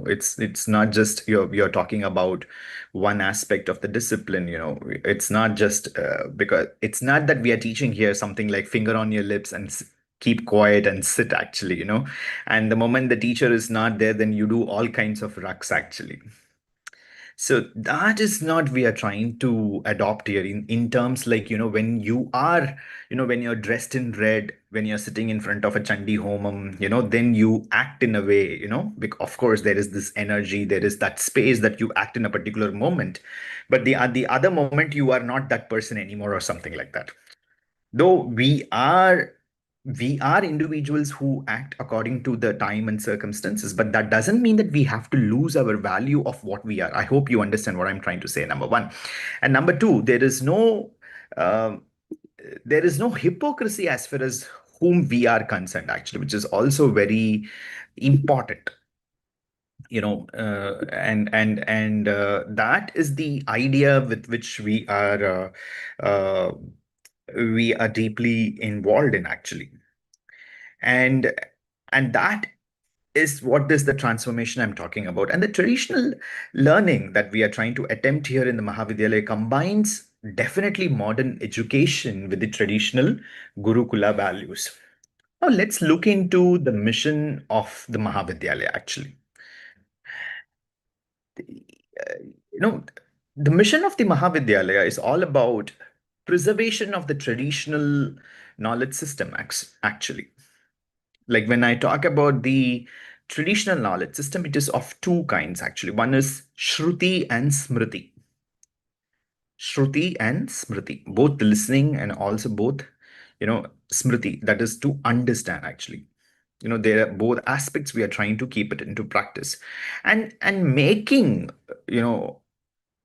It's not just you're talking about one aspect of the discipline. It's not just because it's not that we are teaching here something like finger on your lips and keep quiet and sit actually. And the moment the teacher is not there, then you do all kinds of rucks actually. So that is not we are trying to adopt here in terms like, when you're dressed in red, when you're sitting in front of a Chandi Homam, then you act in a way, because of course there is this energy, there is that space that you act in a particular moment. But the other moment you are not that person anymore or something like that. Though we are individuals who act according to the time and circumstances, but that doesn't mean that we have to lose our value of what we are. I hope you understand what I'm trying to say, number one. And number two, um, there is no hypocrisy as far as whom we are concerned actually, which is also very important. And that is the idea with which we are deeply involved in actually. And and that is what is the transformation I'm talking about. And the traditional learning that we are trying to attempt here in the Mahavidyalaya combines definitely modern education with the traditional Gurukula values. Now let's look into the mission of the Mahavidyalaya actually. Uh, you know, the mission of the Mahavidyalaya is all about preservation of the traditional knowledge system actually. Like when I talk about the traditional knowledge system, it is of two kinds actually. One is Shruti and Smriti. Shruti and Smriti, both listening and also both, Smriti, that is to understand actually. There are both aspects we are trying to keep it into practice. And you know,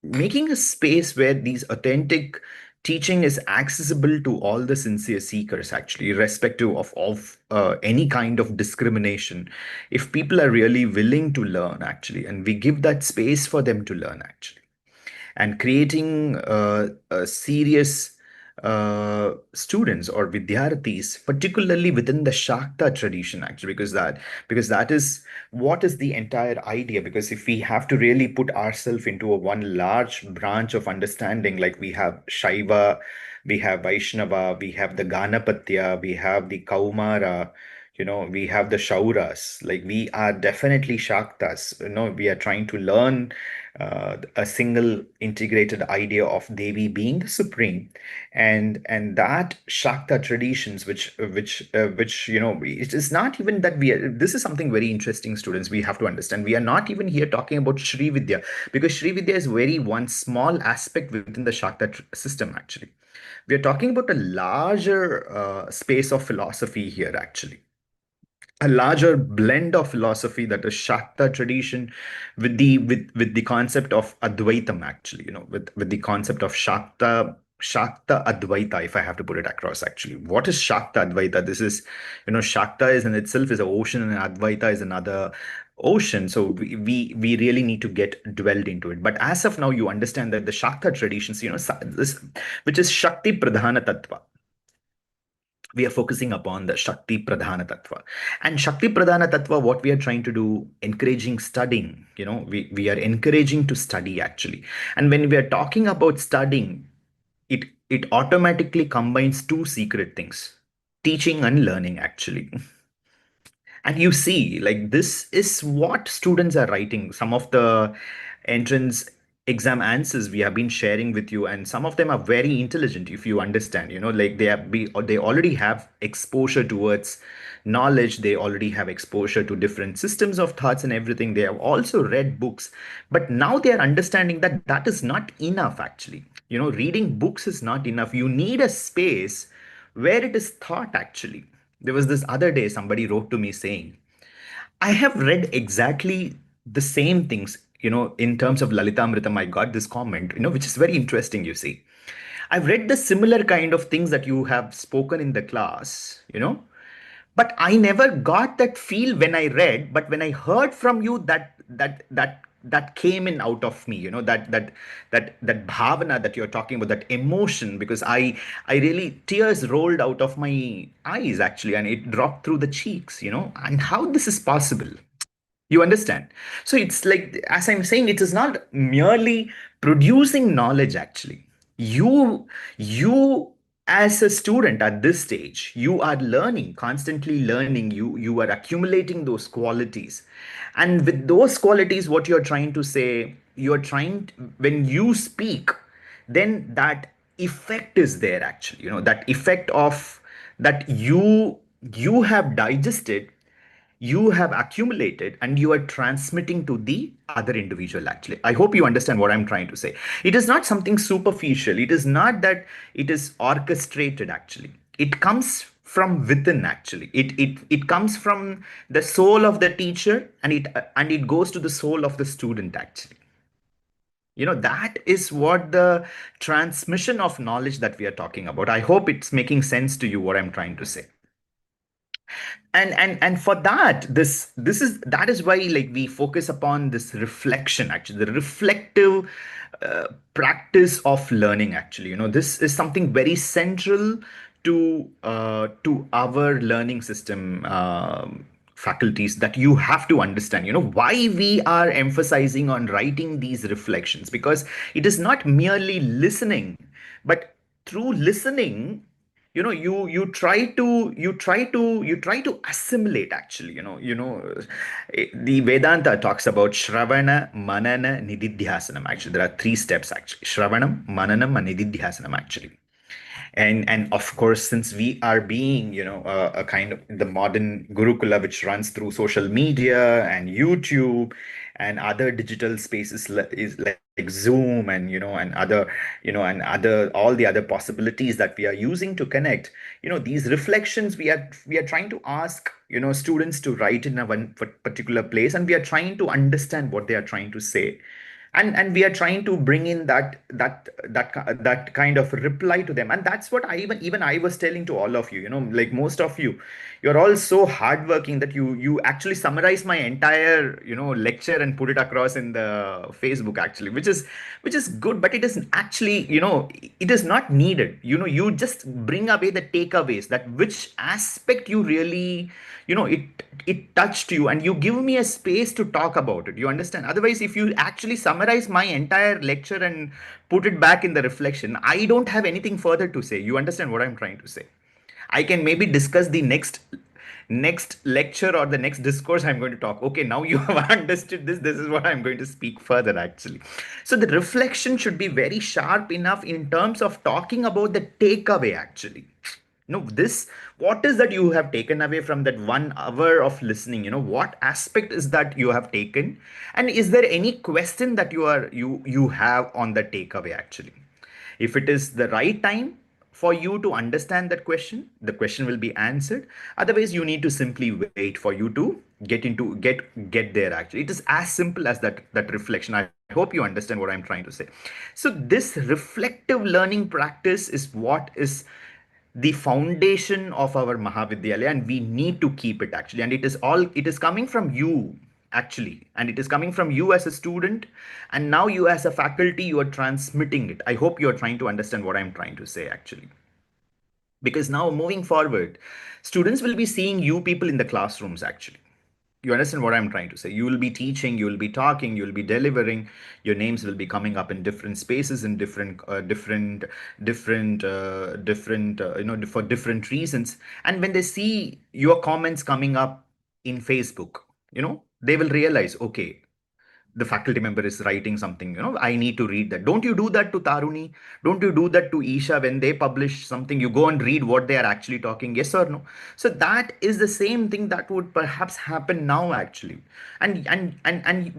making a space where these authentic teaching is accessible to all the sincere seekers actually, irrespective of any kind of discrimination. If people are really willing to learn actually, and we give that space for them to learn actually, and creating a serious students or vidyarthis, particularly within the Shakta tradition, actually, because that is what is the entire idea. Because if we have to really put ourselves into a one large branch of understanding, like we have Shaiva, we have Vaishnava, we have the Ganapatya, we have the Kaumara. We have the Shauras, like we are definitely Shaktas. We are trying to learn a single integrated idea of Devi being the supreme, and that Shakta traditions, which it is not even that we are. This is something very interesting, students. We have to understand. We are not even here talking about Sri Vidya, because Sri Vidya is very one small aspect within the Shakta system. Actually, we are talking about a larger space of philosophy here. Actually, a larger blend of philosophy, that is Shakta tradition, with the concept of Advaitam actually, with the concept of Shakta Advaita, if I have to put it across actually. What is Shakta Advaita? This is, Shakta is in itself is an ocean, and Advaita is another ocean. So we really need to get dwelled into it. But as of now, you understand that the Shakta traditions, this, which is Shakti Pradhana Tattva, we are focusing upon the Shakti Pradhana Tattva. And Shakti Pradhana Tattva, what we are trying to do, encouraging studying, we are encouraging to study actually. And when we are talking about studying, it automatically combines two secret things: teaching and learning actually. And you see, like, this is what students are writing. Some of the entrance exam answers we have been sharing with you, and some of them are very intelligent, if you understand. Like they already have exposure towards knowledge, they already have exposure to different systems of thoughts and everything. They have also read books, but now they are understanding that that is not enough actually. Reading books is not enough. You need a space where it is thought actually. There was this other day, somebody wrote to me saying, I have read exactly the same things, in terms of Lalitamritam. I got this comment, which is very interesting, you see. I've read the similar kind of things that you have spoken in the class, but I never got that feel when I read. But when I heard from you, that came in out of me, that bhavana that you're talking about, that emotion, because I really, tears rolled out of my eyes actually, and it dropped through the cheeks, and how this is possible. You understand? So it's like, as I'm saying, it is not merely producing knowledge actually. You, you as a student at this stage, you are learning, constantly learning. You are accumulating those qualities. And with those qualities, what you're trying to say, when you speak, then that effect is there actually. That effect of that you have digested, you have accumulated, and you are transmitting to the other individual actually. I hope you understand what I'm trying to say. It is not something superficial. It is not that it is orchestrated actually. It comes from within actually. It comes from the soul of the teacher, and it goes to the soul of the student actually. That is what the transmission of knowledge that we are talking about. I hope it's making sense to you what I'm trying to say. And for that, that is why, like, we focus upon this reflection actually, the reflective practice of learning actually. This is something very central to our learning system, faculties, that you have to understand. Why we are emphasizing on writing these reflections, because it is not merely listening, but through listening, you try to assimilate actually. The Vedanta talks about shravana, manana, nididhyasanam. Actually, there are three steps actually: shravanam, mananam, and nididhyasanam actually. And of course, since we are being, a kind of the modern Gurukula, which runs through social media and YouTube and other digital spaces, is like Zoom, and all the other possibilities that we are using to connect. These reflections, we are trying to ask, students to write in a one particular place, and we are trying to understand what they are trying to say, and we are trying to bring in that kind of reply to them. And that's what even I was telling to all of you. Like, most of you, you're all so hardworking that you actually summarize my entire, lecture, and put it across in the Facebook actually, which is good, but it is actually, it is not needed. You just bring away the takeaways, that which aspect you really, it touched you, and you give me a space to talk about it. You understand? Otherwise, if you actually summarize my entire lecture and put it back in the reflection, I don't have anything further to say. You understand what I'm trying to say? I can maybe discuss the next lecture or the next discourse I'm going to talk. Okay, now you have understood this. This is what I'm going to speak further, actually. So the reflection should be very sharp enough in terms of talking about the takeaway, actually. No, this, what is that you have taken away from that 1 hour of listening? What aspect is that you have taken? And is there any question that you have on the takeaway, actually? If it is the right time for you to understand that question, the question will be answered. Otherwise, you need to simply wait for you to get there actually. It is as simple as that reflection. I hope you understand what I'm trying to say. So this reflective learning practice is what is the foundation of our Mahavidyalaya, and we need to keep it actually. And it is coming from you actually, and it is coming from you as a student, and now you as a faculty, you are transmitting it. I hope you are trying to understand what I'm trying to say actually. Because now, moving forward, students will be seeing you people in the classrooms actually. You understand what I'm trying to say? You will be teaching, you will be talking, you will be delivering. Your names will be coming up in different spaces, in different, for different reasons. And when they see your comments coming up in Facebook, they will realize, okay, the faculty member is writing something, I need to read that. Don't you do that to Taruni? Don't you do that to Isha? When they publish something, you go and read what they are actually talking, yes or no? So that is the same thing that would perhaps happen now actually. And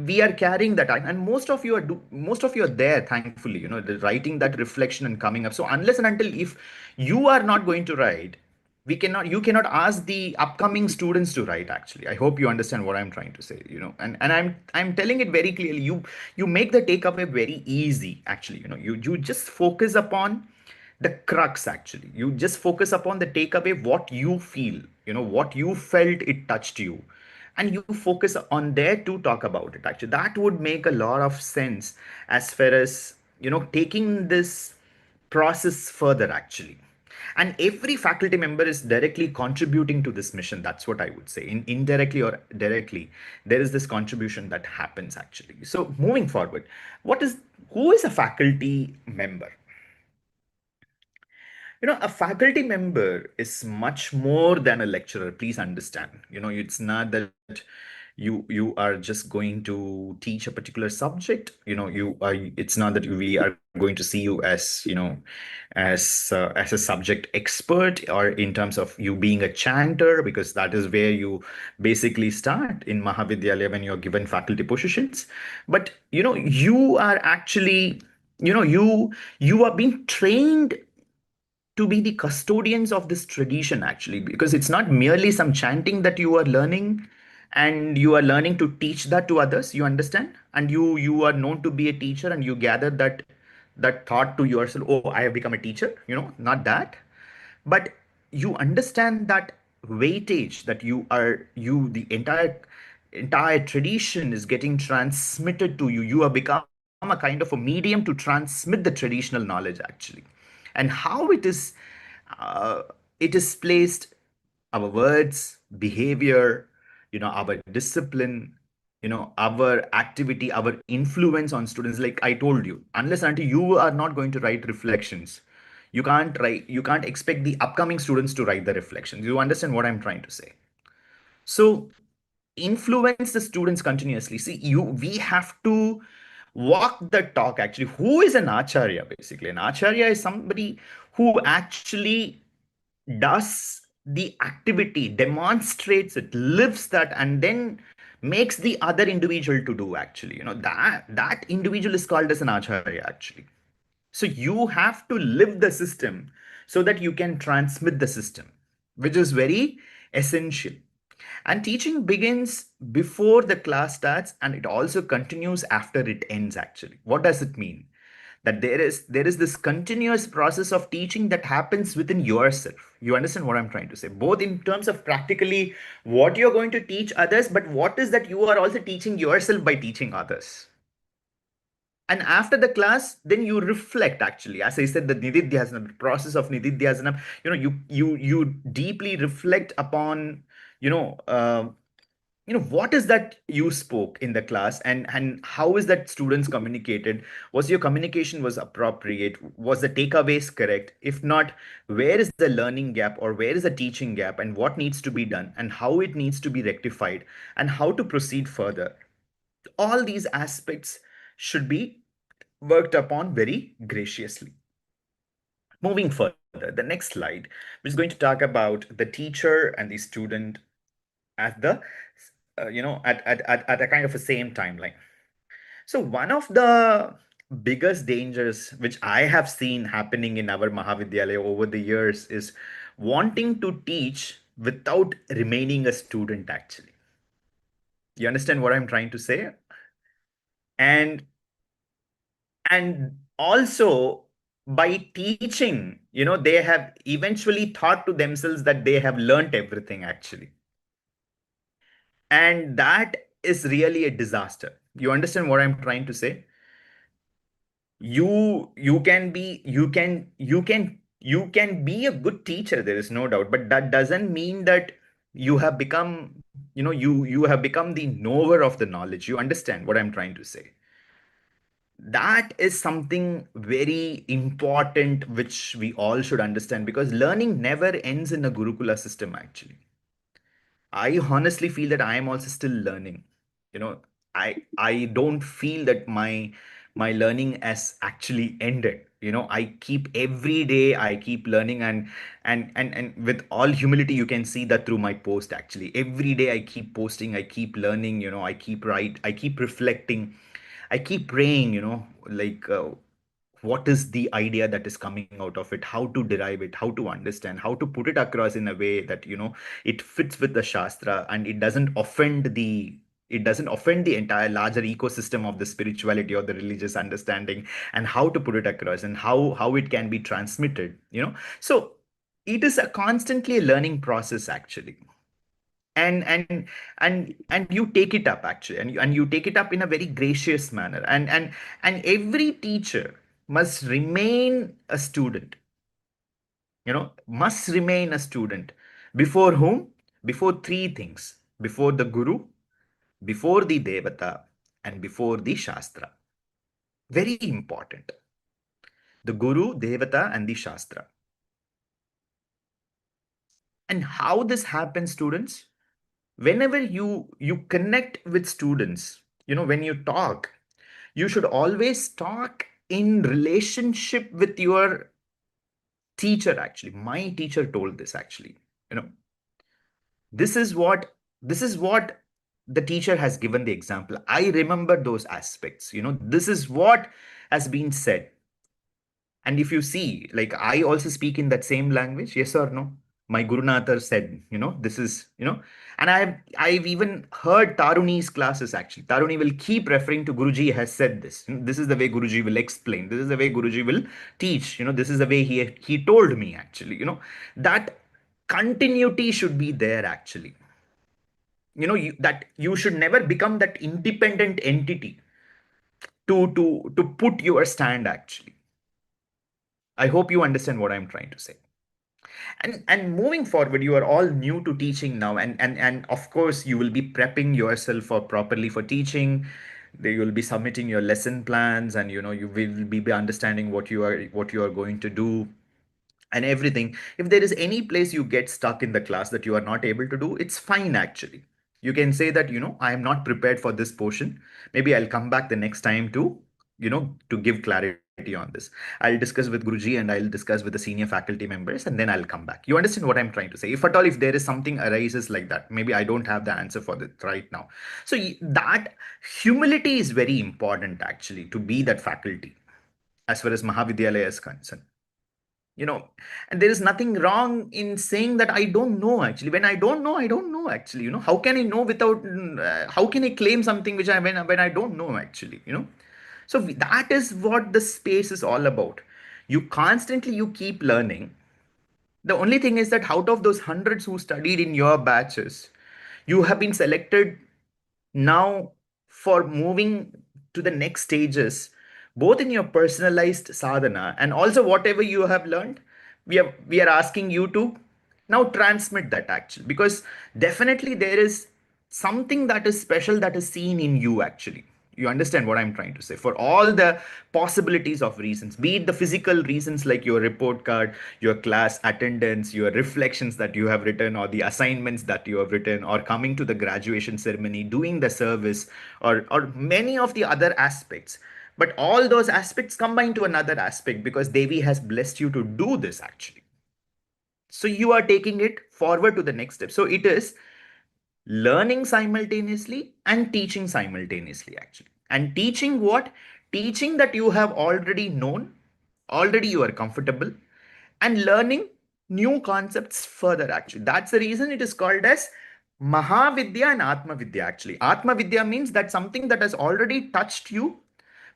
we are carrying that, and most of you are there, thankfully, writing that reflection and coming up. So unless and until, if you are not going to write, you cannot ask the upcoming students to write actually. I hope you understand what I'm trying to say. And I'm telling it very clearly. You make the takeaway very easy actually. You just focus upon the crux actually. You just focus upon the takeaway, what you feel, what you felt, it touched you, and you focus on there to talk about it actually. That would make a lot of sense, as far as taking this process further actually. And every faculty member is directly contributing to this mission. That's what I would say. Indirectly or directly, there is this contribution that happens actually. So moving forward, what is who is a faculty member? A faculty member is much more than a lecturer. Please understand. It's not that you are just going to teach a particular subject. You are. It's not that we are going to see you as as a subject expert, or in terms of you being a chanter, because that is where you basically start in Mahavidyalaya when you're given faculty positions. But you are actually you are being trained to be the custodians of this tradition actually, because it's not merely some chanting that you are learning, and you are learning to teach that to others, you understand, and you are known to be a teacher, and you gather that thought to yourself, oh, I have become a teacher, not that. But you understand that weightage, that the entire tradition is getting transmitted to you. You have become a kind of a medium to transmit the traditional knowledge actually. And how uh, it is placed, our words, behavior, our discipline, our activity, our influence on students. Like I told you, unless until you are not going to write reflections, you can't expect the upcoming students to write the reflections. You understand what I'm trying to say? So influence the students continuously. See, we have to walk the talk actually. Who is an acharya? Basically, an acharya is somebody who actually does the activity, demonstrates it, lives that, and then makes the other individual to do actually. That individual is called as an acharya actually. So you have to live the system so that you can transmit the system, which is very essential. And teaching begins before the class starts, and it also continues after it ends actually. What does it mean? That there is this continuous process of teaching that happens within yourself. You understand what I'm trying to say? Both in terms of practically what you're going to teach others, but what is that you are also teaching yourself by teaching others. And after the class, then you reflect actually. As I said, the nididhyasana, the process of nididhyasana, you deeply reflect upon, you know, uh, what is that you spoke in the class, and how is that students communicated? Was your communication was appropriate? Was the takeaways correct? If not, where is the learning gap, or where is the teaching gap, and what needs to be done, and how it needs to be rectified, and how to proceed further? All these aspects should be worked upon very graciously. Moving further, the next slide, which is going to talk about the teacher and the student at the at a kind of a same timeline. So one of the biggest dangers which I have seen happening in our Mahavidyalaya over the years is wanting to teach without remaining a student actually. You understand what I'm trying to say? And also, by teaching, they have eventually thought to themselves that they have learnt everything actually. And that is really a disaster. You understand what I'm trying to say? You can be a good teacher, there is no doubt, but that doesn't mean that you have become you have become the knower of the knowledge. You understand what I'm trying to say? That is something very important which we all should understand, because learning never ends in a Gurukula system actually. I honestly feel that I am also still learning. I don't feel that my learning has actually ended. I keep every day I keep learning, and with all humility, you can see that through my post actually. Every day I keep posting, I keep learning, I keep reflecting, I keep praying, like what is the idea that is coming out of it, how to derive it, how to understand, how to put it across in a way that it fits with the shastra, and it doesn't offend the entire larger ecosystem of the spirituality or the religious understanding, and how to put it across, and how it can be transmitted. So it is a constantly learning process actually. And you take it up actually, and you take it up in a very gracious manner, and every teacher must remain a student. must remain a student. Before whom? Before three things: before the Guru, before the Devata, and before the Shastra. Very important. The Guru, Devata, and the Shastra. And how this happens, students? Whenever you connect with students, when you talk, you should always talk in relationship with your teacher. Actually, my teacher told this. Actually, you know this is what this is what the teacher has given the example. I remember those aspects. This is what has been said. And if you see, like, I also speak in that same language, yes or no? My Gurunathar said, this is, and I've even heard Taruni's classes actually. Taruni will keep referring to Guruji has said this. This is the way Guruji will explain. This is the way Guruji will teach. This is the way he told me actually. That continuity should be there actually. That you should never become that independent entity to put your stand actually. I hope you understand what I'm trying to say. And moving forward, you are all new to teaching now, and of course you will be prepping yourself for properly for teaching. You will be submitting your lesson plans, and you will be understanding what you are going to do and everything. If there is any place you get stuck in the class that you are not able to do, it's fine actually. You can say that, I am not prepared for this portion. Maybe I'll come back the next time to give clarity on this. I'll discuss with Guruji and I'll discuss with the senior faculty members, and then I'll come back. You understand what I'm trying to say? If at all, if there is something arises like that, maybe I don't have the answer for it right now. So that humility is very important actually, to be that faculty as far as Mahavidyalaya is concerned. you know and there is nothing wrong in saying that I don't know actually. When I don't know, I don't know actually. How can I know without how can I claim something which I when I don't know actually. So that is what the space is all about. You keep learning. The only thing is that out of those hundreds who studied in your batches, you have been selected now for moving to the next stages, both in your personalized sadhana and also whatever you have learned. We are asking you to now transmit that actually, because definitely there is something that is special that is seen in you actually. You understand what I'm trying to say? For all the possibilities of reasons, be it the physical reasons like your report card, your class attendance, your reflections that you have written, or the assignments that you have written, or coming to the graduation ceremony, doing the service, or many of the other aspects. But all those aspects combine to another aspect because Devi has blessed you to do this actually. So you are taking it forward to the next step. So it is learning simultaneously and teaching simultaneously actually. And teaching what? Teaching that you have already known, already you are comfortable, and learning new concepts further actually. That's the reason it is called as Mahavidya and Atma Vidya actually. Atma Vidya means that something that has already touched you,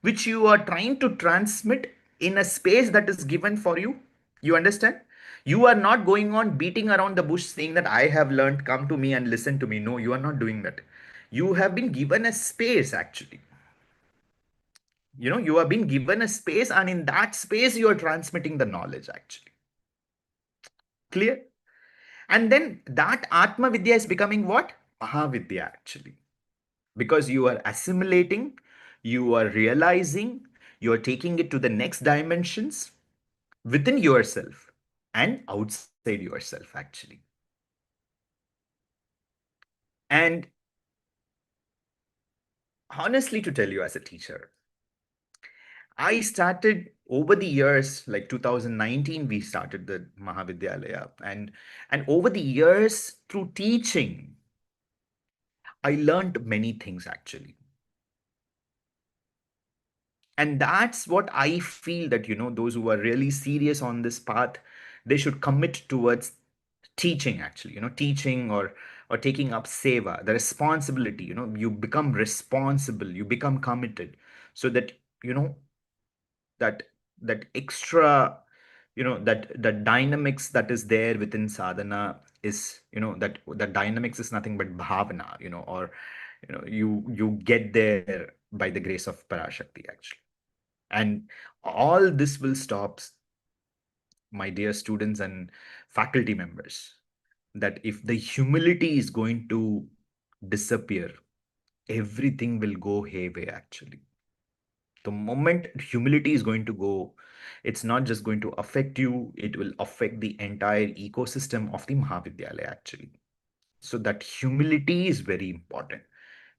which you are trying to transmit in a space that is given for you. You understand? You are not going on beating around the bush saying that I have learned, come to me and listen to me. No, you are not doing that. You have been given a space actually. You have been given a space, and in that space, you are transmitting the knowledge actually. Clear? And then that Atma Vidya is becoming what? Mahavidya actually. Because you are assimilating, you are realizing, you are taking it to the next dimensions within yourself and outside yourself actually. And honestly, to tell you, as a teacher, I started over the years, like 2019 we started the Mahavidyalaya, and over the years through teaching I learned many things actually. And that's what I feel, that those who are really serious on this path, they should commit towards teaching actually. Teaching, or taking up seva, the responsibility. You become responsible, you become committed, so that you know that that extra, that dynamics that is there within sadhana is, that dynamics is nothing but bhavana, or you get there by the grace of Parashakti actually. And all this will stop my dear students and faculty members, that if the humility is going to disappear, everything will go hayway actually. The moment humility is going to go, it's not just going to affect you, it will affect the entire ecosystem of the Mahavidyalaya actually. So that humility is very important.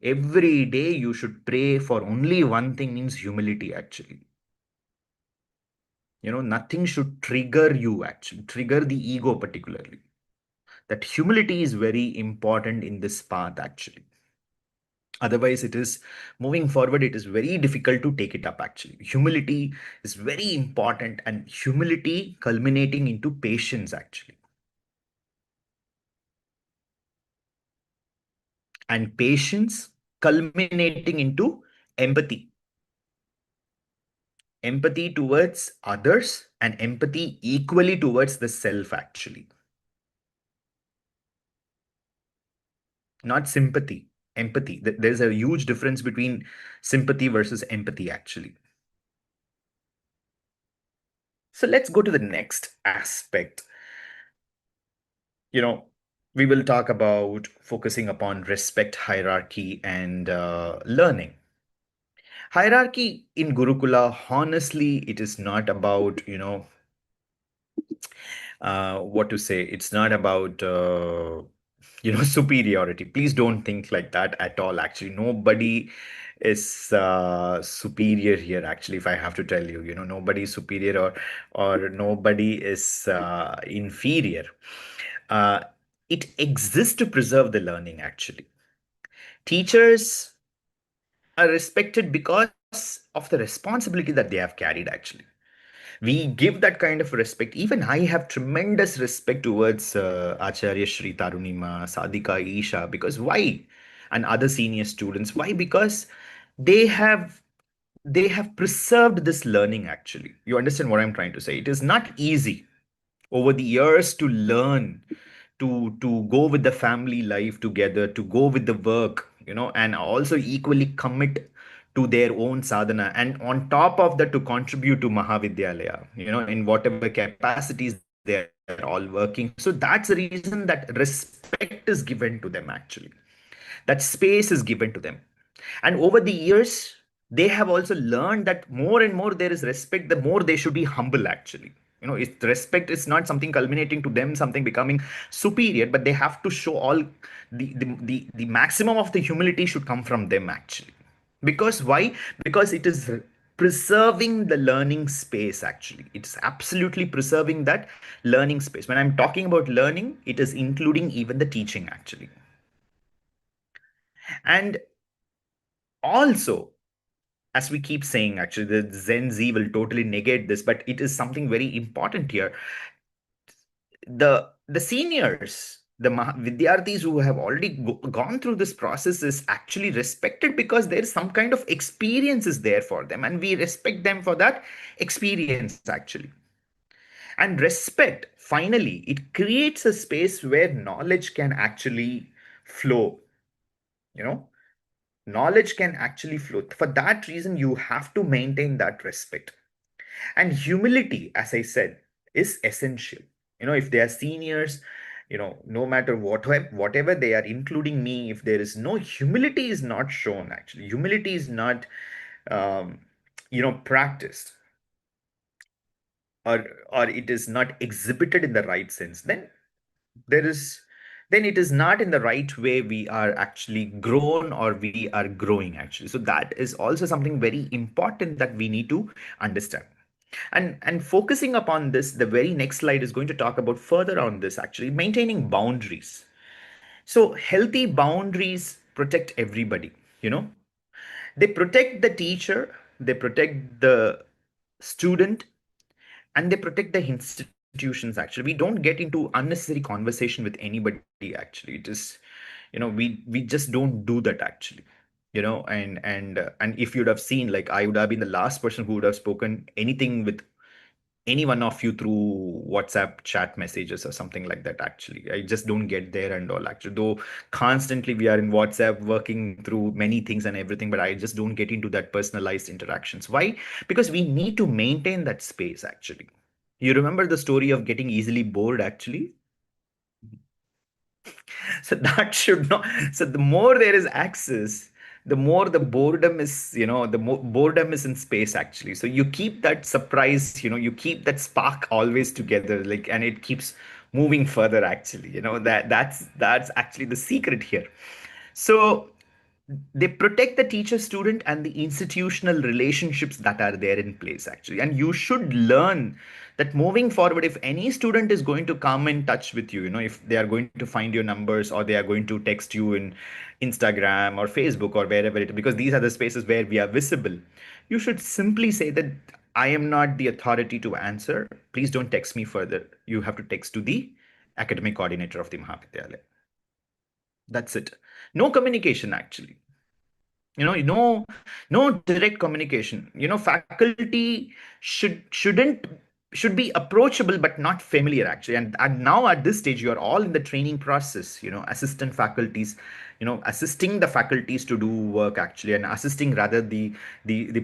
Every day you should pray for only one thing, means humility actually. Nothing should trigger you actually, trigger the ego particularly. That humility is very important in this path actually. Otherwise, it is moving forward, it is very difficult to take it up actually. Humility is very important, and humility culminating into patience actually. And patience culminating into empathy. Empathy towards others and empathy equally towards the self actually. Not sympathy, empathy. There's a huge difference between sympathy versus empathy actually. So let's go to the next aspect. you know we will talk about focusing upon respect, hierarchy, and learning. Hierarchy in Gurukula, honestly, it is not about, what to say, it's not about, superiority. Please don't think like that at all. Actually, nobody is superior here. Actually, if I have to tell you, nobody is superior, or nobody is inferior. Uh, it exists to preserve the learning. Actually, teachers are respected because of the responsibility that they have carried. Actually, we give that kind of respect. Even I have tremendous respect towards Acharya Shri Tarunima, Sadhika, Isha, because why? And other senior students. Why? Because they have they have preserved this learning actually. You understand what I'm trying to say? It is not easy over the years to learn, to go with the family life together, to go with the work, and also equally commit to their own sadhana, and on top of that to contribute to Mahavidyalaya, in whatever capacities they are all working. So that's the reason that respect is given to them actually. That space is given to them. And over the years, they have also learned that more and more there is respect, the more they should be humble actually. Respect is not something culminating to them, something becoming superior, but they have to show all the maximum of the humility should come from them actually. Because why? Because it is preserving the learning space actually. It's absolutely preserving that learning space. When I'm talking about learning, it is including even the teaching actually. And also, as we keep saying, actually, the Zen Z will totally negate this, but it is something very important here. The seniors, the Vidyarthis who have already gone through this process is actually respected because there is some kind of experience is there for them, and we respect them for that experience actually. And respect, finally, it creates a space where knowledge can actually flow. You know, knowledge can actually flow. For that reason, you have to maintain that respect. And humility, as I said, is essential. If they are seniors, no matter whatever they are, including me, if there is no humility is not shown, actually, humility is not, um, practiced, or it is not exhibited in the right sense, there is then it is not in the right way we are actually grown or we are growing actually. So that is also something very important that we need to understand. And focusing upon this, the very next slide is going to talk about further on this actually, maintaining boundaries. So healthy boundaries protect everybody. you know they protect the teacher, they protect the student, and they protect the institutions actually. We don't get into unnecessary conversation with anybody actually. It is, we just don't do that actually. And if you'd have seen, like, I would have been the last person who would have spoken anything with any one of you through WhatsApp chat messages or something like that. Actually, I just don't get there and all. Actually, though constantly we are in WhatsApp working through many things and everything, but I just don't get into that personalized interactions. Why? Because we need to maintain that space actually. You remember the story of getting easily bored, actually? So that should not. So the more there is access, the more the boredom is, the more boredom is in space, actually. So you keep that surprise, you keep that spark always together, like, and it keeps moving further, actually. That's actually the secret here. So they protect the teacher student and the institutional relationships that are there in place, actually. And you should learn that moving forward, if any student is going to come in touch with you, if they are going to find your numbers, or they are going to text you in Instagram or Facebook or wherever it, because these are the spaces where we are visible, you should simply say that I am not the authority to answer. Please don't text me further. You have to text to the academic coordinator of the Mahavidyalaya. That's it. No communication, actually. No direct communication. Faculty shouldn't should be approachable but not familiar, actually. And now at this stage, you are all in the training process, assistant faculties, assisting the faculties to do work, actually, and assisting rather the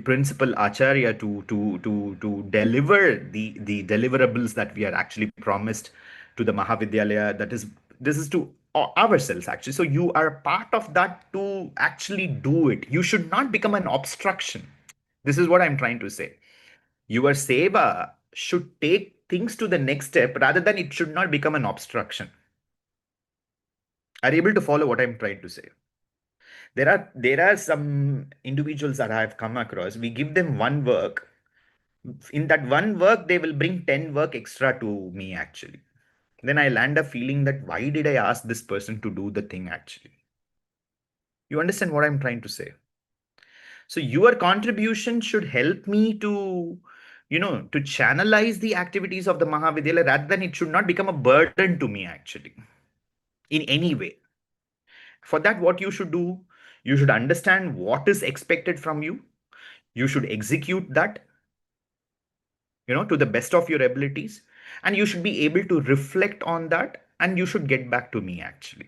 principal acharya to deliver the deliverables that we are actually promised to the Mahavidyalaya. This is to ourselves, actually. So you are a part of that to actually do it. You should not become an obstruction. This is what I'm trying to say. Your seva should take things to the next step rather than it should not become an obstruction. Are you able to follow what I'm trying to say? There are some individuals that I've come across. We give them one work. In that one work, they will bring 10 work extra to me, actually. Then I land up feeling that why did I ask this person to do the thing, actually? You understand what I'm trying to say? So your contribution should help me to channelize the activities of the Mahavidyalaya rather than it should not become a burden to me, actually, in any way. For that, what you should do, you should understand what is expected from you. You should execute that, to the best of your abilities. And you should be able to reflect on that. And you should get back to me, actually,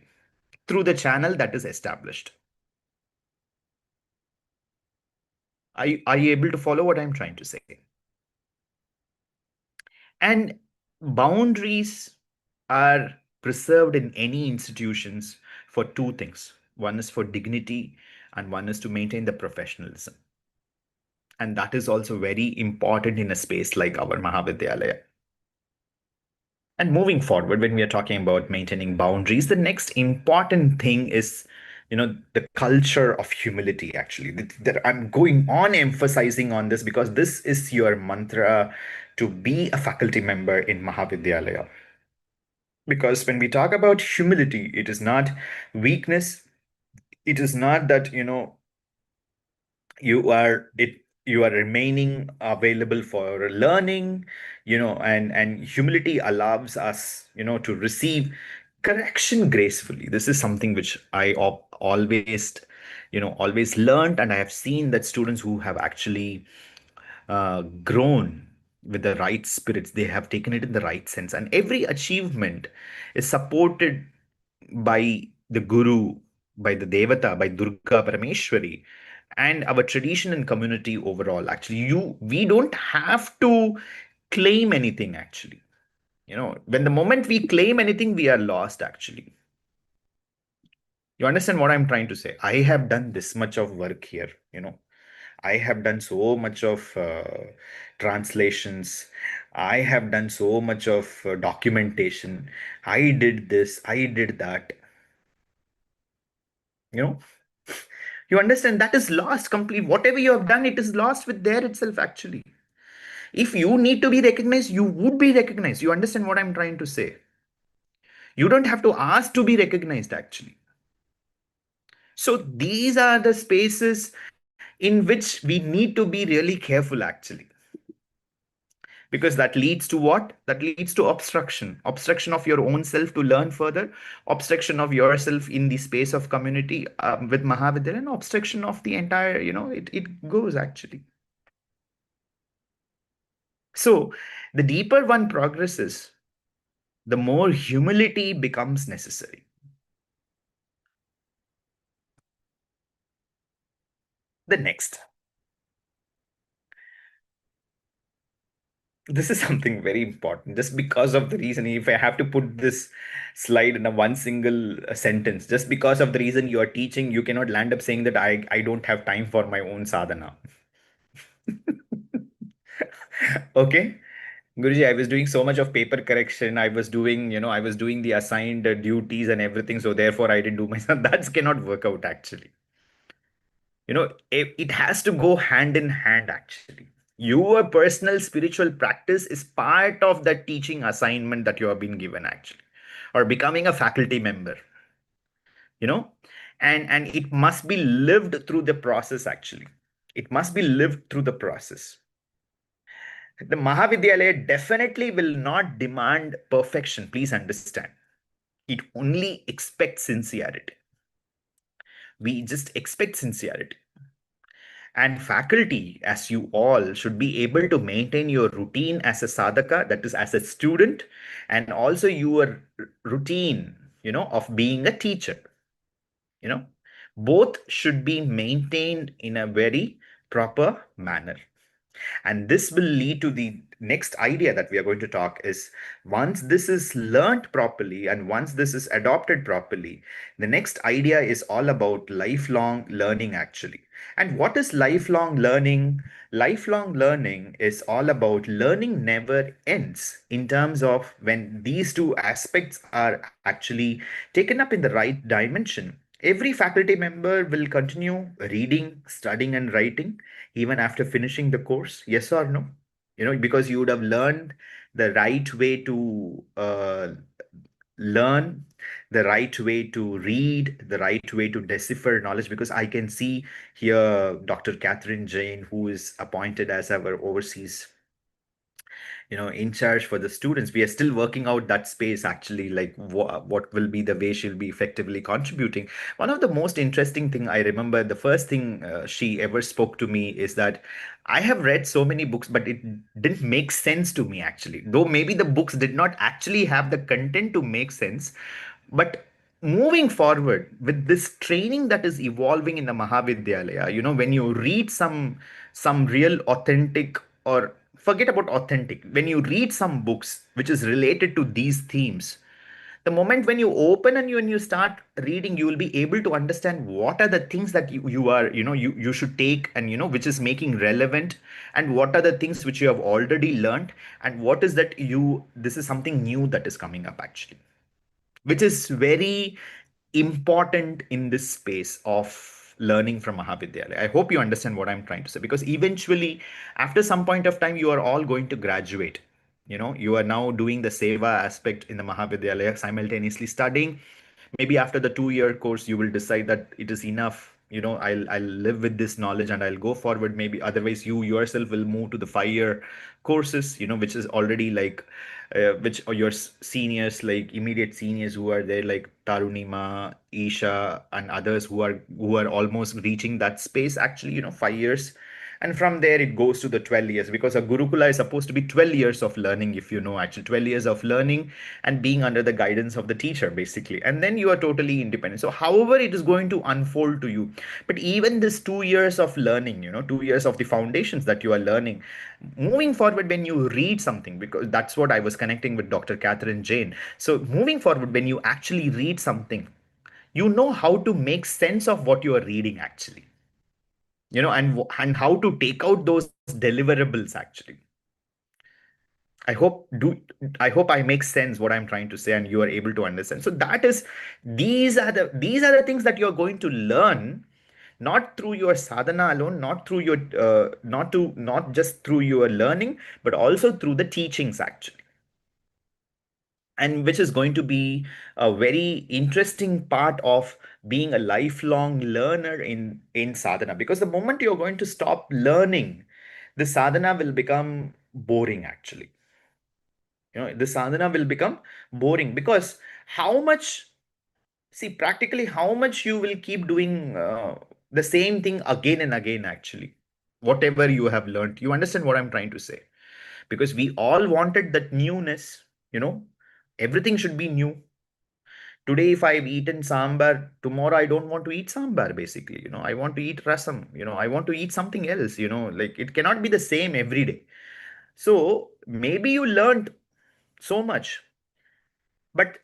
through the channel that is established. Are you able to follow what I'm trying to say? And boundaries are preserved in any institutions for two things. One is for dignity, and one is to maintain the professionalism. And that is also very important in a space like our Mahavidyalaya. And moving forward, when we are talking about maintaining boundaries, the next important thing is, the culture of humility, actually. That I'm going on emphasizing on this because this is your mantra to be a faculty member in Mahavidyalaya. Because when we talk about humility, it is not weakness. It is not that, you are remaining available for learning, and humility allows us, to receive correction gracefully. This is something which I always learned, and I have seen that students who have actually grown with the right spirits, they have taken it in the right sense, and every achievement is supported by the guru, by the devata, by Durga Parameshwari, and our tradition and community overall. Actually, we don't have to claim anything, actually. When the moment we claim anything, we are lost, actually. You understand what I'm trying to say? I have done this much of work here. I have done so much of translations. I have done so much of documentation. I did this, I did that. You know, you understand that is lost complete. Whatever you have done, it is lost with there itself, actually. If you need to be recognized, you would be recognized. You understand what I'm trying to say? You don't have to ask to be recognized, actually. So these are the spaces in which we need to be really careful, actually. Because that leads to what? That leads to obstruction of your own self to learn further, obstruction of yourself in the space of community with Mahavidyalaya, and obstruction of the entire, it goes, actually. So the deeper one progresses, the more humility becomes necessary. The next, This is something very important. Just because of the reason, if I have to put this slide in a one single sentence, just because of the reason you are teaching, you cannot land up saying that I don't have time for my own sadhana. Okay. Guruji, I was doing so much of paper correction. I was doing, I was doing the assigned duties and everything. So therefore, I didn't do my. That cannot work out actually. It has to go hand in hand actually. Your personal spiritual practice is part of that teaching assignment that you have been given actually, or becoming a faculty member, you know, and it must be lived through the process actually. It must be lived through the process. The Mahavidyalaya definitely will not demand perfection. Please understand. It only expects sincerity. We just expect sincerity. And faculty, as you all, should be able to maintain your routine as a sadhaka, that is, as a student, and also your routine, of being a teacher. You know, both should be maintained in a very proper manner. And this will lead to the next idea that we are going to talk is, once this is learnt properly and once this is adopted properly, the next idea is all about lifelong learning actually. And what is lifelong learning? Lifelong learning is all about learning never ends in terms of when these two aspects are actually taken up in the right dimension. Every faculty member will continue reading, studying, and writing even after finishing the course. Yes or no? Because you would have learned the right way to learn, the right way to read, the right way to decipher knowledge. Because I can see here Dr. Catherine Jane, who is appointed as our overseas in charge for the students. We are still working out that space actually, like what will be the way she'll be effectively contributing. One of the most interesting thing I remember, the first thing she ever spoke to me is that I have read so many books, but it didn't make sense to me actually, though maybe the books did not actually have the content to make sense. But moving forward with this training that is evolving in the Mahavidyalaya, when you read some real authentic, or forget about authentic, when you read some books which is related to these themes, the moment when you open and when you start reading, you will be able to understand what are the things that you are, you should take, and which is making relevant, and what are the things which you have already learned, and what is that this is something new that is coming up actually, which is very important in this space of learning from Mahavidyalaya. I hope you understand what I'm trying to say, because eventually, after some point of time, you are all going to graduate. You are now doing the seva aspect in the Mahavidyalaya, simultaneously studying. Maybe after the 2-year course, you will decide that it is enough. I'll live with this knowledge and I'll go forward. Maybe otherwise, you yourself will move to the 5-year courses, which is already like which are your seniors, like immediate seniors who are there, like Tarunima, Isha, and others who are almost reaching that space actually, 5 years. And from there, it goes to the 12 years, because a Gurukula is supposed to be 12 years of learning, if you know, actually 12 years of learning and being under the guidance of the teacher, basically. And then you are totally independent. So, however, it is going to unfold to you. But even this 2 years of learning, 2 years of the foundations that you are learning, moving forward, when you read something, because that's what I was connecting with Dr. Catherine Jane. So, moving forward, when you actually read something, you know how to make sense of what you are reading actually, and how to take out those deliverables actually. I hope do I hope I make sense what I'm trying to say and you are able to understand. So that is these are the things that you're going to learn, not through your sadhana alone, not through your not just through your learning, but also through the teachings actually. And which is going to be a very interesting part of being a lifelong learner in sadhana, because the moment you're going to stop learning, the sadhana will become boring actually. The sadhana will become boring, because how much, see, practically how much you will keep doing the same thing again and again actually, whatever you have learned. You understand what I'm trying to say? Because we all wanted that newness, everything should be new. Today, if I've eaten sambar, tomorrow I don't want to eat sambar, basically. I want to eat rasam, I want to eat something else, like it cannot be the same every day. So maybe you learned so much, but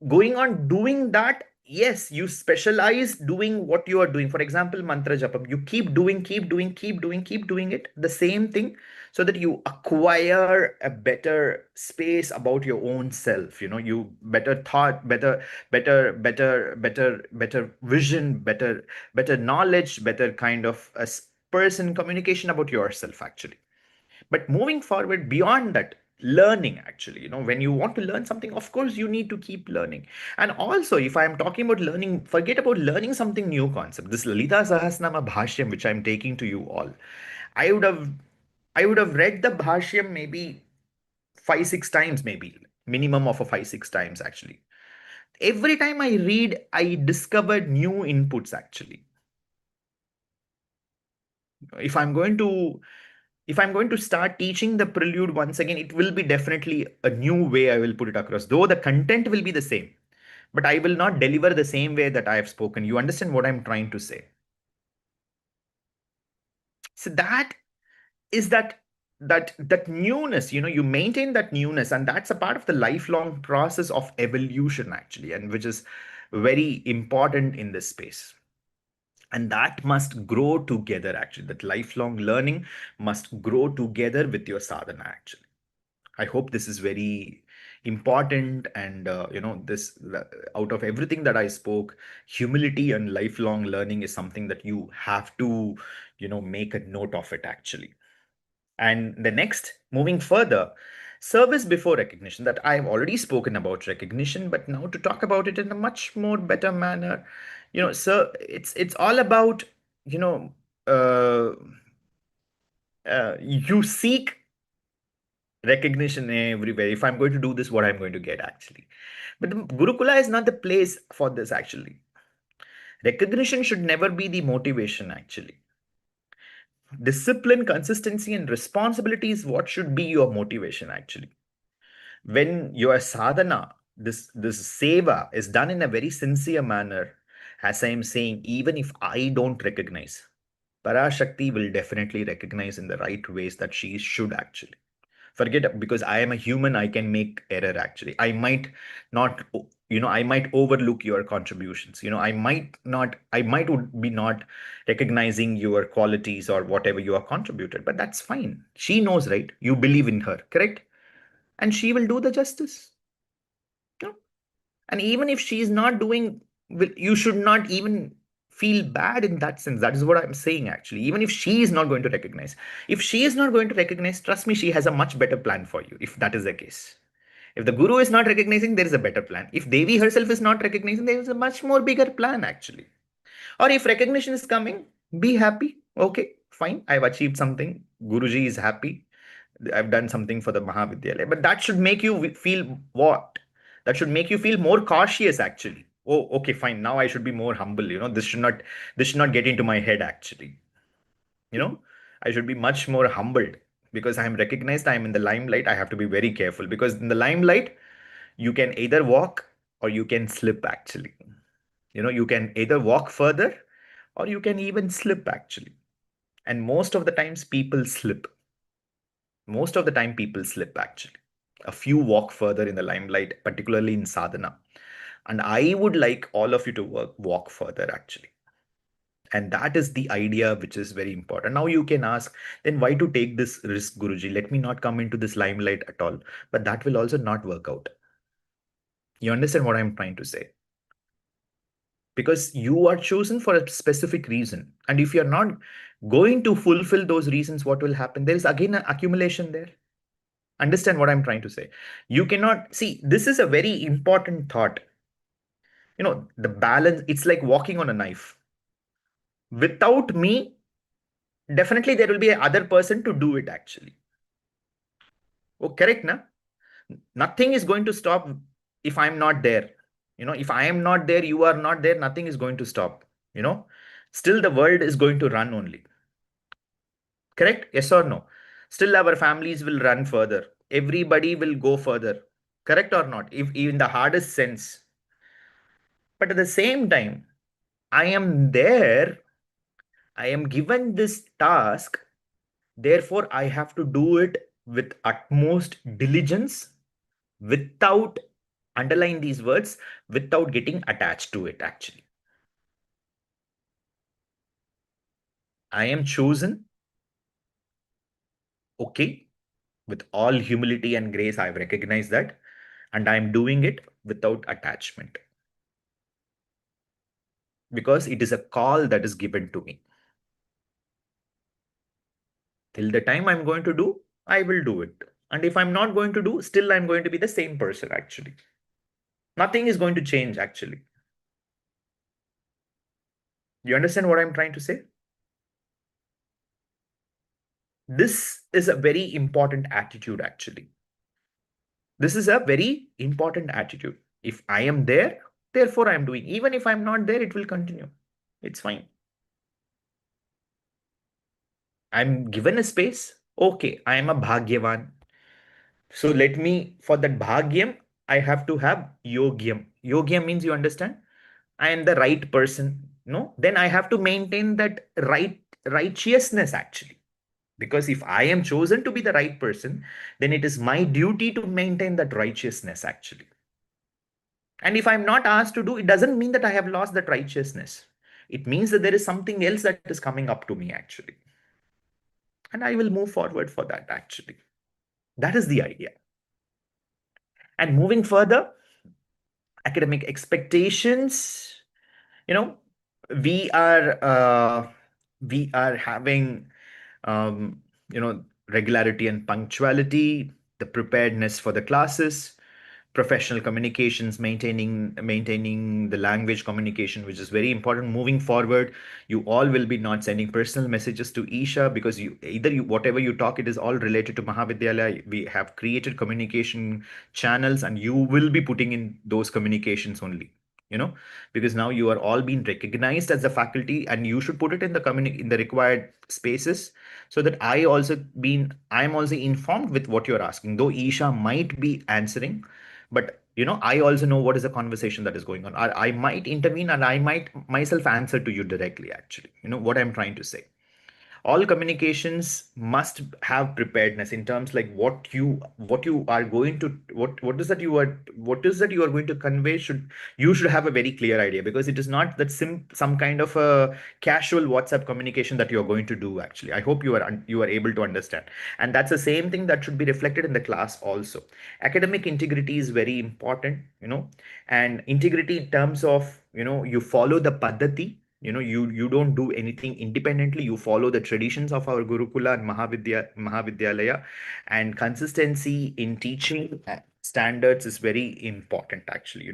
going on doing that, yes, you specialize doing what you are doing. For example, mantra japam, you keep doing it, the same thing, so that you acquire a better space about your own self. You better thought, better vision, better knowledge, better kind of a person communication about yourself actually. But moving forward beyond that, learning actually, when you want to learn something, of course you need to keep learning. And also, if I'm talking about learning, forget about learning something new concept. This Lalita Sahasnama Bhashyam, which I'm taking to you all, i would have I would have read the Bhashyam maybe 5 6 times, maybe minimum of a 5 6 times actually. Every time I read, I discovered new inputs actually. if i'm going to if I'm going to start teaching the prelude once again, it will be definitely a new way I will put it across, though the content will be the same, but I will not deliver the same way that I have spoken. You understand what I'm trying to say? So that is that newness. You maintain that newness, and that's a part of the lifelong process of evolution actually, and which is very important in this space. And that must grow together actually. That lifelong learning must grow together with your sadhana actually. I hope this is very important. And, out of everything that I spoke, humility and lifelong learning is something that you have to, make a note of it actually. And the next, moving further, service before recognition, that I've already spoken about recognition, but now to talk about it in a much more better manner, so it's all about, you know, uh, you seek recognition everywhere. If I'm going to do this, what I'm going to get actually. But the Gurukula is not the place for this actually. Recognition should never be the motivation actually. Discipline, consistency, and responsibility is what should be your motivation actually. When your sadhana, this seva, is done in a very sincere manner, as I am saying, even if I don't recognize, Parashakti will definitely recognize in the right ways that she should actually. Forget, because I am a human, I can make error actually. I might not, I might overlook your contributions. I might would be not recognizing your qualities or whatever you have contributed, but that's fine. She knows, right? You believe in her, correct? And she will do the justice. You know? And even if she is not doing, you should not even feel bad in that sense. That is what I'm saying actually. Even if she is not going to recognize, if she is not going to recognize, trust me, she has a much better plan for you, if that is the case. If the guru is not recognizing, there is a better plan. If Devi herself is not recognizing, there is a much more bigger plan actually. Or if recognition is coming, be happy. Okay, fine, I've achieved something, Guruji is happy, I've done something for the Mahavidyalaya. But that should make you feel what? That should make you feel more cautious actually. Oh, okay, fine. Now I should be more humble. This should not get into my head actually. You know, I should be much more humbled because I am recognized. I am in the limelight. I have to be very careful because in the limelight, you can either walk or you can slip actually. You can either walk further or you can even slip actually. And most of the times people slip. Most of the time people slip actually. A few walk further in the limelight, particularly in sadhana. And I would like all of you to walk further actually. And that is the idea which is very important. Now you can ask, then why to take this risk, Guruji? Let me not come into this limelight at all. But that will also not work out. You understand what I'm trying to say? Because you are chosen for a specific reason. And if you're not going to fulfill those reasons, what will happen? There is again an accumulation there. Understand what I'm trying to say? You cannot see, this is a very important thought. The balance, it's like walking on a knife. Without me, definitely there will be another person to do it actually. Oh, correct, na? Nothing is going to stop if I'm not there. If I am not there, you are not there, nothing is going to stop. You know, Still the world is going to run only. Correct? Yes or no? Still our families will run further. Everybody will go further. Correct or not? If in the hardest sense. But at the same time, I am there. I am given this task. Therefore, I have to do it with utmost diligence, without, underline these words, without getting attached to it actually. I am chosen, okay, with all humility and grace, I've recognized that, and I'm doing it without attachment because it is a call that is given to me. Till the time I'm going to do, I will do it. And if I'm not going to do, still I'm going to be the same person actually. Nothing is going to change actually. You understand what I'm trying to say? This is a very important attitude actually. This is a very important attitude. If I am there, therefore I'm doing. Even if I'm not there, it will continue. It's fine. I'm given a space. Okay, I am a Bhagyavan. So let me, for that Bhagyam, I have to have Yogyam. Yogyam means, you understand? I am the right person. No? Then I have to maintain that righteousness actually. Because if I am chosen to be the right person, then it is my duty to maintain that righteousness actually. And if I'm not asked to do, it doesn't mean that I have lost that righteousness. It means that there is something else that is coming up to me actually. And I will move forward for that actually. That is the idea. And moving further, academic expectations, you know, we are having regularity and punctuality, the preparedness for the classes, professional communications, maintaining the language communication, which is very important. Moving forward, you all will be not sending personal messages to Isha, because you whatever you talk, it is all related to Mahavidyalaya. We have created communication channels, and you will be putting in those communications only, because now you are all being recognized as a faculty, and you should put it in the required spaces, so that I'm also informed with what you're asking. Though Isha might be answering, but I also know what is the conversation that is going on. I might intervene, and I might myself answer to you directly actually, what I'm trying to say. All communications must have preparedness in terms like what you are going to, what is that you are going to convey. You should have a very clear idea, because it is not that some kind of a casual WhatsApp communication that you are going to do actually. I hope you are able to understand. And that's the same thing that should be reflected in the class also. Academic integrity is very important, and integrity in terms of, you follow the paddhati. You don't do anything independently. You follow the traditions of our Gurukula and Mahavidyalaya. And consistency in teaching standards is very important actually.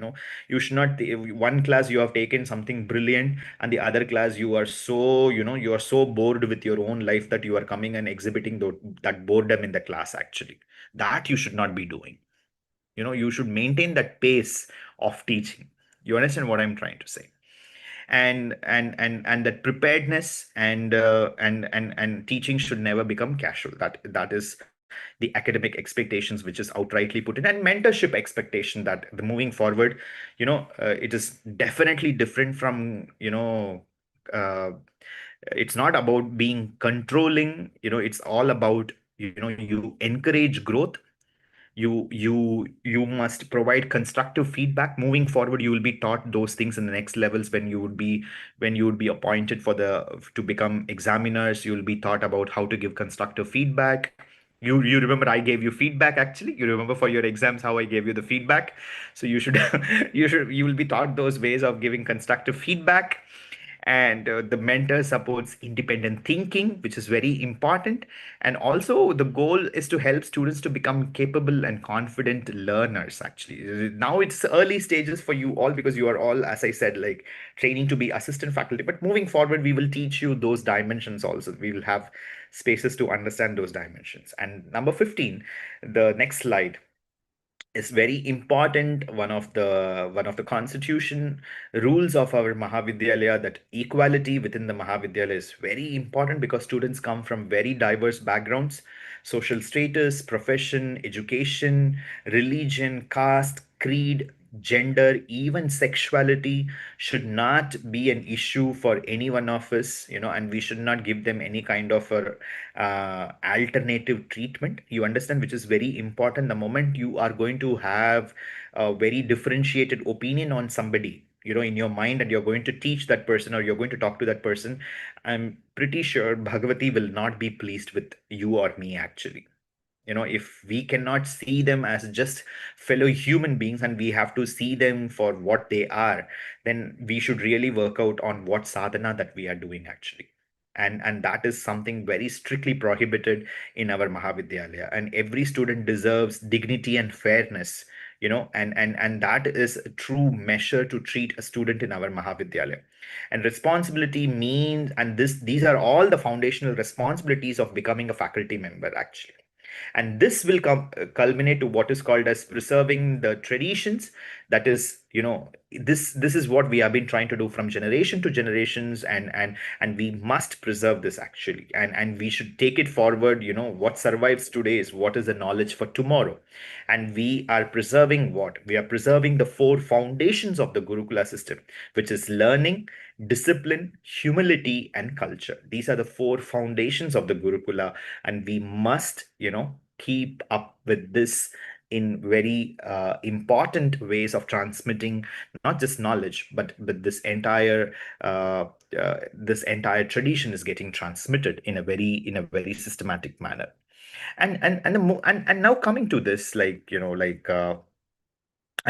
You should not, one class you have taken something brilliant, and the other class you are so, you are so bored with your own life that you are coming and exhibiting that boredom in the class actually. That you should not be doing. You should maintain that pace of teaching. You understand what I'm trying to say? And that preparedness and teaching should never become casual. That is the academic expectations, which is outrightly put in. And mentorship expectation, that the moving forward, it is definitely different from, uh, it's not about being controlling. It's all about, you encourage growth. You must provide constructive feedback. Moving forward, you will be taught those things in the next levels. When you would be appointed to become examiners, you will be taught about how to give constructive feedback. You remember, I gave you feedback actually. You remember for your exams how I gave you the feedback. So you should you will be taught those ways of giving constructive feedback. And the mentor supports independent thinking, which is very important. And also the goal is to help students to become capable and confident learners actually. Now it's early stages for you all, because you are all, as I said, like training to be assistant faculty. But moving forward, we will teach you those dimensions also. We will have spaces to understand those dimensions. And number 15, the next slide, is very important. One of the constitution rules of our Mahavidyalaya, that equality within the Mahavidyalaya is very important, because students come from very diverse backgrounds, social status, profession, education, religion, caste, creed. gender, even sexuality should not be an issue for any one of us, and we should not give them any kind of a alternative treatment. You understand, which is very important. The moment you are going to have a very differentiated opinion on somebody, in your mind, and you're going to teach that person or you're going to talk to that person, I'm pretty sure Bhagavati will not be pleased with you or me actually. If we cannot see them as just fellow human beings and we have to see them for what they are, then we should really work out on what sadhana that we are doing actually. And that is something very strictly prohibited in our Mahavidyalaya, and every student deserves dignity and fairness, and that is a true measure to treat a student in our Mahavidyalaya. And responsibility means, and these are all the foundational responsibilities of becoming a faculty member actually. And this will culminate to what is called as preserving the traditions. That is, this is what we have been trying to do from generation to generations, and we must preserve this actually, and we should take it forward. What survives today is what is the knowledge for tomorrow. And we are preserving what we are preserving the four foundations of the Gurukula system, which is learning, discipline, humility, and culture. These are the four foundations of the Gurukula, and we must, keep up with this in very important ways of transmitting not just knowledge, but uh, this entire tradition is getting transmitted in a very systematic manner. And now coming to this, like, I'm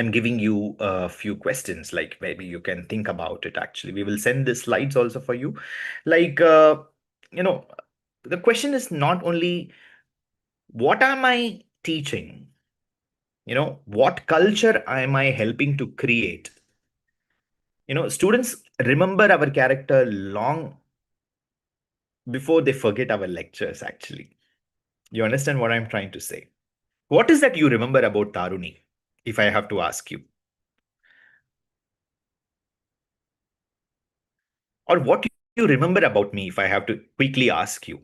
giving you a few questions, like maybe you can think about it actually. We will send the slides also for you. Like, you know, the question is not only what am I teaching, what culture am I helping to create? Students remember our character long before they forget our lectures, actually. You understand what I'm trying to say? What is that you remember about Taruni, if I have to ask you? Or what you remember about me, if I have to quickly ask you?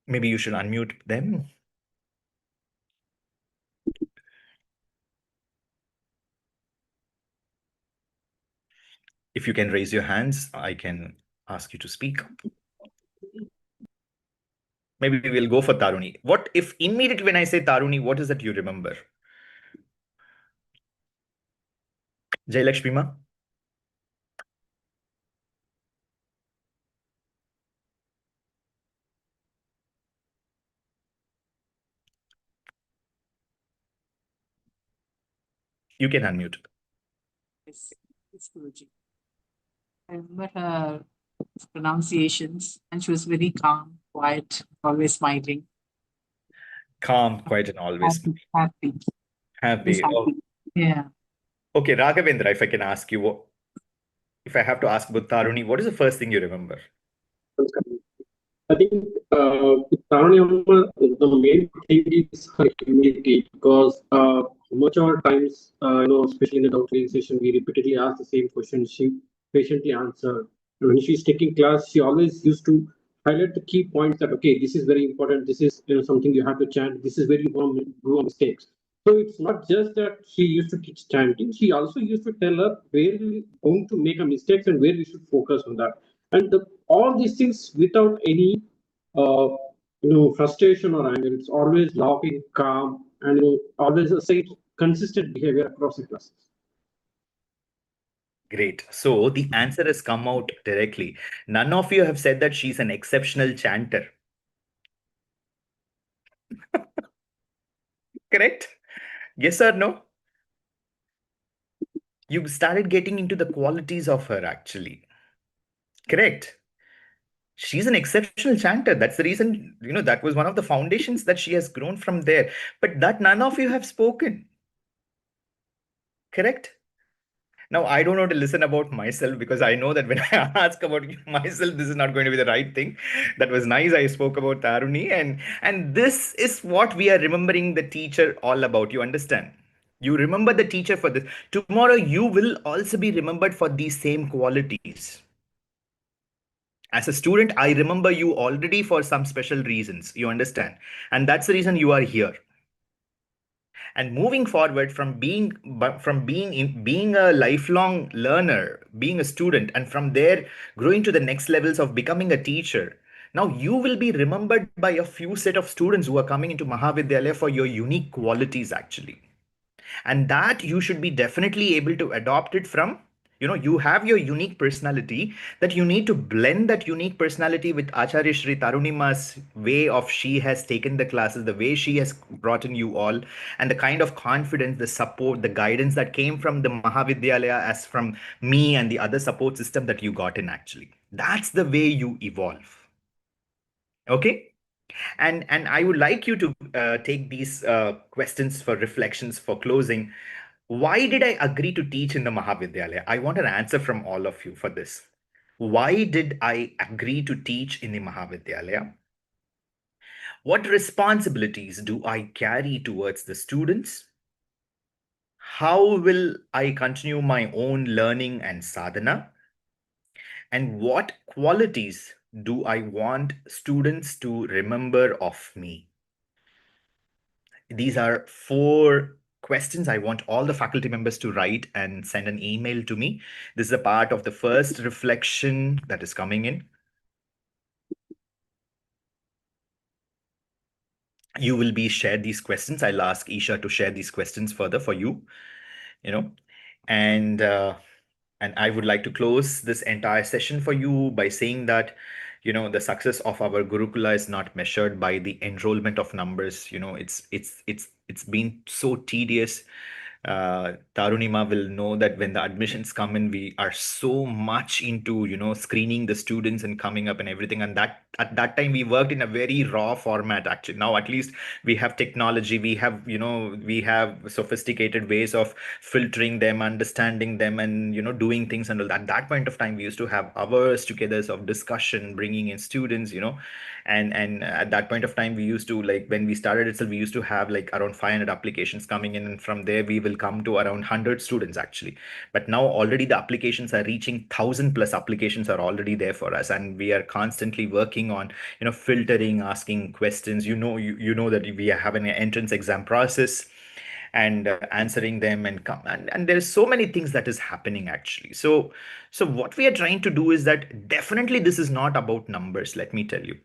Maybe you should unmute them. If you can raise your hands, I can ask you to speak. Maybe we'll go for Taruni. What if immediately when I say Taruni, what is that you remember? Jayalakshmi ma? You can unmute. Yes, it's Guruji. I remember her pronunciations, and she was very calm, quiet, always smiling. Calm, quiet, and always Happy. Always happy. Oh, happy. Yeah. okay. Raghavendra, if I can ask you, if I have to ask about Taruni, what is the first thing you remember? I think with Taraniyamma, the main thing is her humility because much of our times, especially in the doubting session, we repeatedly ask the same question. She patiently answered. When she's taking class, she always used to highlight the key points that okay, this is very important. This is something you have to chant. This is where you do mistakes. So it's not just that she used to teach chanting. She also used to tell her where we going to make a mistakes and where we should focus on that. And all these things without any uh, frustration or anger. It's always laughing, calm, and always the same consistent behavior across the classes. Great. So the answer has come out directly. None of you have said that she's an exceptional chanter. Correct? Yes or no? You started getting into the qualities of her actually. Correct? She's an exceptional chanter. That's the reason, that was one of the foundations that she has grown from there. But that none of you have spoken. Correct? Now, I don't know to listen about myself because I know that when I ask about myself, this is not going to be the right thing. That was nice. I spoke about Taruni, and this is what we are remembering the teacher all about. You understand? You remember the teacher for this. Tomorrow, you will also be remembered for these same qualities. As a student, I remember you already for some special reasons. You understand? And that's the reason you are here. And moving forward from being a lifelong learner, being a student, and from there growing to the next levels of becoming a teacher, now you will be remembered by a few set of students who are coming into Mahavidyalaya for your unique qualities actually. And that you should be definitely able to adopt it from, you have your unique personality, that you need to blend that unique personality with Acharya Shri Tarunima's way of she has taken the classes, the way she has brought in you all, and the kind of confidence, the support, the guidance that came from the Mahavidyalaya as from me and the other support system that you got in actually. That's the way you evolve. Okay. And I would like you to take these questions for reflections for closing. Why did I agree to teach in the Mahavidyalaya? I want an answer from all of you for this. Why did I agree to teach in the Mahavidyalaya? What responsibilities do I carry towards the students? How will I continue my own learning and sadhana? And what qualities do I want students to remember of me? These are 4 questions I want all the faculty members to write and send an email to me. This is a part of the first reflection that is coming in. You will be shared these questions. I'll ask Isha to share these questions further for you, you know, and and I would like to close this entire session for you by saying that, the success of our Gurukula is not measured by the enrollment of numbers. It's been so tedious. Tarunima will know that when the admissions come in, we are so much into, screening the students and coming up and everything. And that at that time we worked in a very raw format actually. Now at least we have technology, we have sophisticated ways of filtering them, understanding them, and doing things. And all that. At that point of time we used to have hours together of discussion, bringing in students, and at that point of time we used to, like, when we started itself, we used to have like around 500 applications coming in, and from there we will come to around 100 students actually. But now already the applications are reaching 1,000 plus applications are already there for us, and we are constantly working on filtering, asking questions. You know that we have an entrance exam process, and answering them, and there's so many things that is happening actually. So what we are trying to do is that definitely this is not about numbers, let me tell you.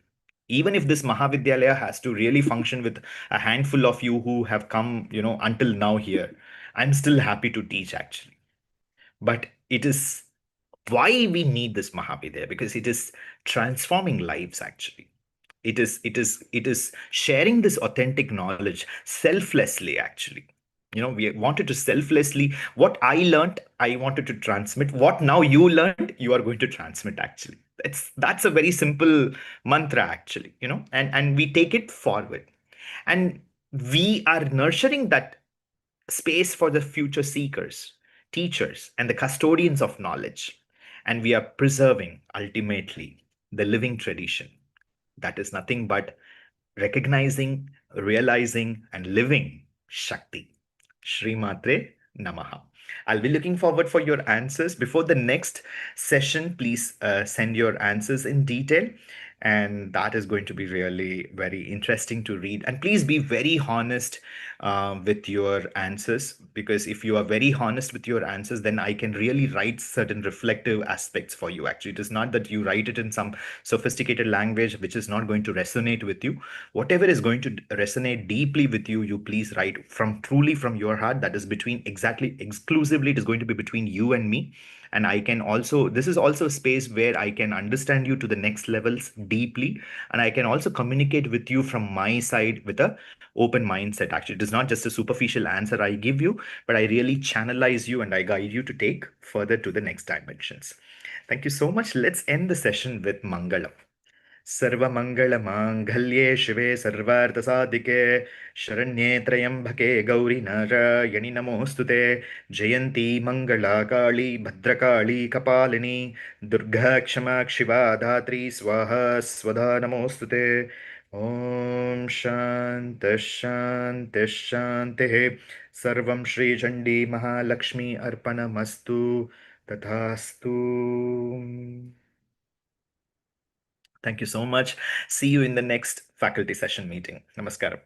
Even if this Mahavidyalaya has to really function with a handful of you who have come, until now here, I'm still happy to teach actually. But it is why we need this Mahavidyalaya, because it is transforming lives actually. It is sharing this authentic knowledge selflessly actually. We wanted to selflessly, what I learned, I wanted to transmit. What now you learned, you are going to transmit actually. That's a very simple mantra actually, and we take it forward, and we are nurturing that space for the future seekers, teachers, and the custodians of knowledge. And we are preserving ultimately the living tradition that is nothing but recognizing, realizing, and living Shakti. Shri Matre Namaha. I'll be looking forward for your answers. Before the next session, please send your answers in detail. And that is going to be really very interesting to read. And please be very honest with your answers, because if you are very honest with your answers, then I can really write certain reflective aspects for you. Actually, it is not that you write it in some sophisticated language which is not going to resonate with you. Whatever is going to resonate deeply with you, you please write from truly from your heart. That is between, exactly, exclusively, it is going to be between you and me. And I can also, this is also a space where I can understand you to the next levels deeply, and I can also communicate with you from my side with a open mindset. Actually, it is not just a superficial answer I give you, but I really channelize you and I guide you to take further to the next dimensions. Thank you so much. Let's end the session with Mangalam. सर्वमङ्गलमाङ्गल्ये शिवे सर्वार्थसाधिके शरण्ये त्र्यम्बके गौरि नारायणि नमोऽस्तु ते जयन्ती मङ्गला काली भद्रकाली कपालिनी दुर्गा क्षमा शिवा धात्री स्वाहा स्वधा नमोऽस्तु ते ॐ शान्तः शान्तः शान्तिः सर्वं श्रीचण्डी महालक्ष्मी अर्पणमस्तु तथास्तु. Thank you so much. See you in the next faculty session meeting. Namaskaram.